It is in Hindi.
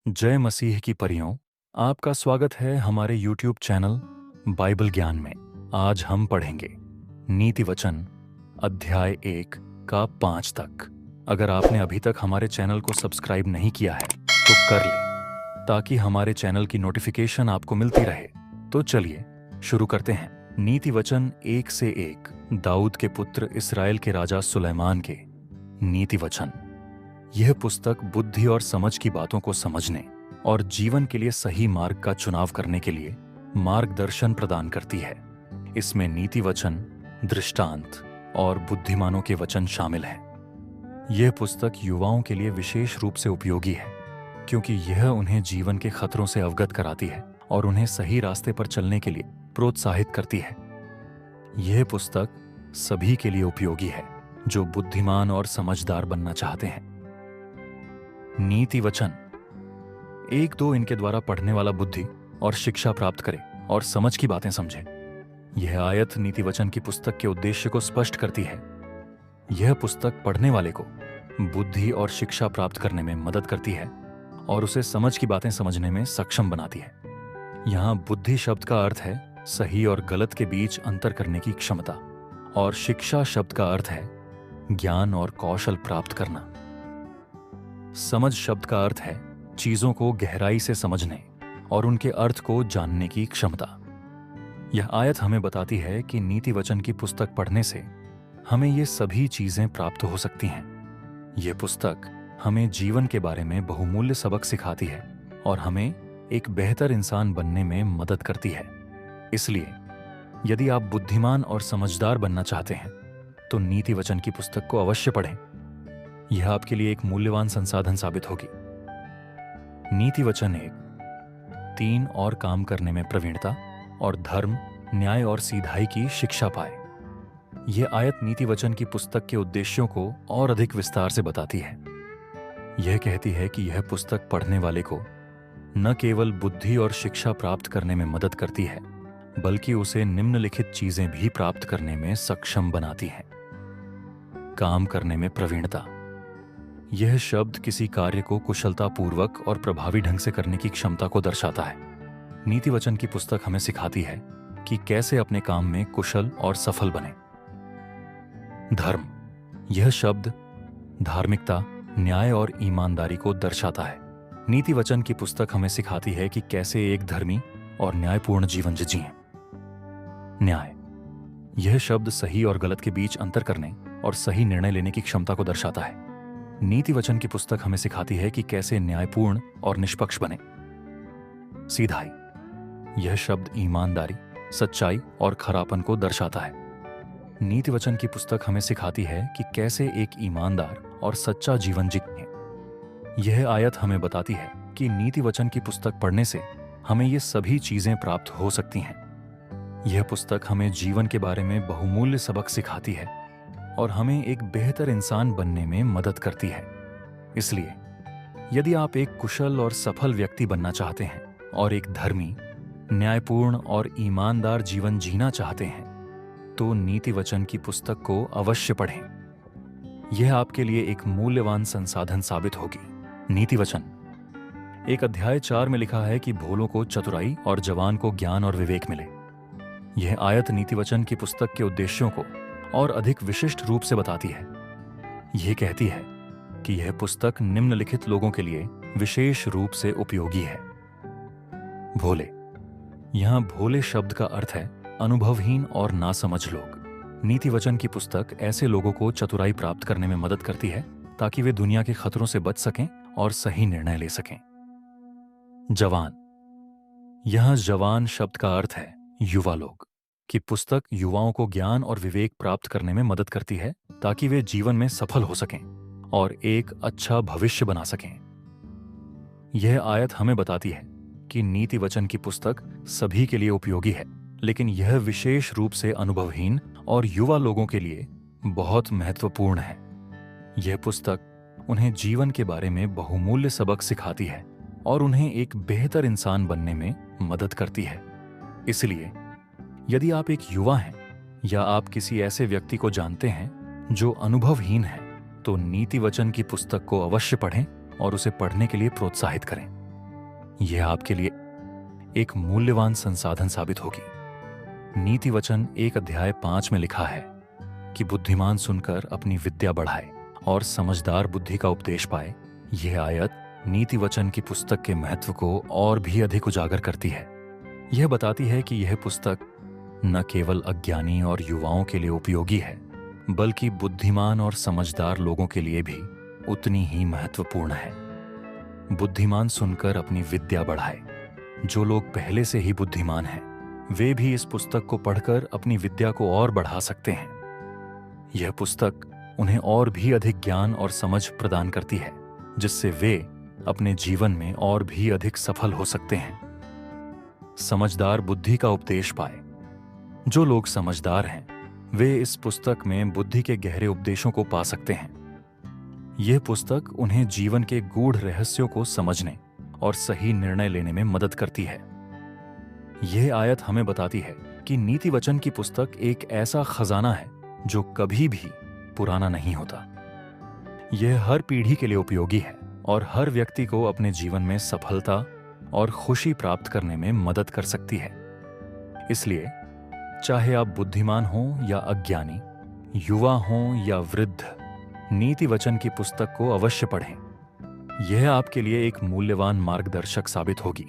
जय मसीह की परियों। आपका स्वागत है हमारे YouTube चैनल बाइबल ज्ञान में। आज हम पढ़ेंगे नीति वचन अध्याय 1 का 5 तक। अगर आपने अभी तक हमारे चैनल को सब्सक्राइब नहीं किया है तो कर लें ताकि हमारे चैनल की नोटिफिकेशन आपको मिलती रहे। तो चलिए शुरू करते हैं। नीति वचन 1 से 1 दाऊद के पुत्र इस्राएल के राजा सुलेमान के नीति वचन। यह पुस्तक बुद्धि और समझ की बातों को समझने और जीवन के लिए सही मार्ग का चुनाव करने के लिए मार्गदर्शन प्रदान करती है। इसमें नीति वचन, दृष्टांत और बुद्धिमानों के वचन शामिल हैं। यह पुस्तक युवाओं के लिए विशेष रूप से उपयोगी है क्योंकि यह उन्हें जीवन के खतरों से अवगत कराती है और उन्हें सही रास्ते पर चलने के लिए प्रोत्साहित करती है। यह पुस्तक सभी के लिए उपयोगी है जो बुद्धिमान और समझदार बनना चाहते हैं। नीति वचन 1-2 इनके द्वारा पढ़ने वाला बुद्धि और शिक्षा प्राप्त करे और समझ की बातें समझे। यह आयत नीति वचन की पुस्तक के उद्देश्य को स्पष्ट करती है। यह पुस्तक पढ़ने वाले को बुद्धि और शिक्षा प्राप्त करने में मदद करती है और उसे समझ की बातें समझने में सक्षम बनाती है। यहाँ बुद्धि शब्द का अर्थ है सही और गलत के बीच अंतर करने की क्षमता, और शिक्षा शब्द का अर्थ है ज्ञान और कौशल प्राप्त करना। समझ शब्द का अर्थ है चीजों को गहराई से समझने और उनके अर्थ को जानने की क्षमता। यह आयत हमें बताती है कि नीति वचन की पुस्तक पढ़ने से हमें ये सभी चीजें प्राप्त हो सकती हैं। यह पुस्तक हमें जीवन के बारे में बहुमूल्य सबक सिखाती है और हमें एक बेहतर इंसान बनने में मदद करती है। इसलिए यदि आप बुद्धिमान और समझदार बनना चाहते हैं तो नीति वचन की पुस्तक को अवश्य पढ़ें। यह आपके लिए एक मूल्यवान संसाधन साबित होगी। नीति वचन 1 3 और काम करने में प्रवीणता और धर्म, न्याय और सीधाई की शिक्षा पाए। यह आयत नीति वचन की पुस्तक के उद्देश्यों को और अधिक विस्तार से बताती है। यह कहती है कि यह पुस्तक पढ़ने वाले को न केवल बुद्धि और शिक्षा प्राप्त करने में मदद करती है बल्कि उसे निम्नलिखित चीजें भी प्राप्त करने में सक्षम बनाती है। काम करने में प्रवीणता। यह शब्द किसी कार्य को कुशलतापूर्वक और प्रभावी ढंग से करने की क्षमता को दर्शाता है। नीति वचन की पुस्तक हमें सिखाती है कि कैसे अपने काम में कुशल और सफल बने। धर्म। यह शब्द धार्मिकता, न्याय और ईमानदारी को दर्शाता है। नीति वचन की पुस्तक हमें सिखाती है कि कैसे एक धर्मी और न्यायपूर्ण जीवन जिएं। न्याय। यह शब्द सही और गलत के बीच अंतर करने और सही निर्णय लेने की क्षमता को दर्शाता है। नीति वचन की पुस्तक हमें सिखाती है कि कैसे न्यायपूर्ण और निष्पक्ष बने। सीधाई। यह शब्द ईमानदारी, सच्चाई और खरापन को दर्शाता है। नीति वचन की पुस्तक हमें सिखाती है कि कैसे एक ईमानदार और सच्चा जीवन जिएं। यह आयत हमें बताती है कि नीति वचन की पुस्तक पढ़ने से हमें ये सभी चीजें प्राप्त हो सकती हैं। यह पुस्तक हमें जीवन के बारे में बहुमूल्य सबक सिखाती है और हमें एक बेहतर इंसान बनने में मदद करती है। इसलिए यदि आप एक कुशल और सफल व्यक्ति बनना चाहते हैं और एक धर्मी, न्यायपूर्ण और ईमानदार जीवन जीना चाहते हैं तो नीति वचन की पुस्तक को अवश्य पढ़ें। यह आपके लिए एक मूल्यवान संसाधन साबित होगी। नीति वचन 1 अध्याय 4 में लिखा है कि भोलों को चतुराई और जवान को ज्ञान और विवेक मिले। यह आयत नीति वचन की पुस्तक के उद्देश्यों को और अधिक विशिष्ट रूप से बताती है। यह कहती है कि यह पुस्तक निम्नलिखित लोगों के लिए विशेष रूप से उपयोगी है। भोले। यहां भोले शब्द का अर्थ है अनुभवहीन और नासमझ लोग। नीति वचन की पुस्तक ऐसे लोगों को चतुराई प्राप्त करने में मदद करती है ताकि वे दुनिया के खतरों से बच सकें और सही निर्णय ले सकें। जवान। यहां जवान शब्द का अर्थ है युवा लोग। कि पुस्तक युवाओं को ज्ञान और विवेक प्राप्त करने में मदद करती है ताकि वे जीवन में सफल हो सकें और एक अच्छा भविष्य बना सकें। यह आयत हमें बताती है कि नीति वचन की पुस्तक सभी के लिए उपयोगी है, लेकिन यह विशेष रूप से अनुभवहीन और युवा लोगों के लिए बहुत महत्वपूर्ण है। यह पुस्तक उन्हें जीवन के बारे में बहुमूल्य सबक सिखाती है और उन्हें एक बेहतर इंसान बनने में मदद करती है। इसलिए यदि आप एक युवा हैं या आप किसी ऐसे व्यक्ति को जानते हैं जो अनुभवहीन है तो नीति वचन की पुस्तक को अवश्य पढ़ें और उसे पढ़ने के लिए प्रोत्साहित करें। यह आपके लिए एक मूल्यवान संसाधन साबित होगी। नीति वचन 1 अध्याय 5 में लिखा है कि बुद्धिमान सुनकर अपनी विद्या बढ़ाए और समझदार बुद्धि का उपदेश पाए। यह आयत नीति वचन की पुस्तक के महत्व को और भी अधिक उजागर करती है। यह बताती है कि यह पुस्तक न केवल अज्ञानी और युवाओं के लिए उपयोगी है, बल्कि बुद्धिमान और समझदार लोगों के लिए भी उतनी ही महत्वपूर्ण है। बुद्धिमान सुनकर अपनी विद्या बढ़ाए। जो लोग पहले से ही बुद्धिमान हैं, वे भी इस पुस्तक को पढ़कर अपनी विद्या को और बढ़ा सकते हैं। यह पुस्तक उन्हें और भी अधिक ज्ञान और समझ प्रदान करती है, जिससे वे अपने जीवन में और भी अधिक सफल हो सकते हैं। समझदार बुद्धि का उपदेश पाए। जो लोग समझदार हैं, वे इस पुस्तक में बुद्धि के गहरे उपदेशों को पा सकते हैं। यह पुस्तक उन्हें जीवन के गूढ़ रहस्यों को समझने और सही निर्णय लेने में मदद करती है। यह आयत हमें बताती है कि नीति वचन की पुस्तक एक ऐसा खजाना है जो कभी भी पुराना नहीं होता। यह हर पीढ़ी के लिए उपयोगी है और हर व्यक्ति को अपने जीवन में सफलता और खुशी प्राप्त करने में मदद कर सकती है। इसलिए चाहे आप बुद्धिमान हों या अज्ञानी, युवा हों या वृद्ध, नीति वचन की पुस्तक को अवश्य पढ़ें। यह आपके लिए एक मूल्यवान मार्गदर्शक साबित होगी।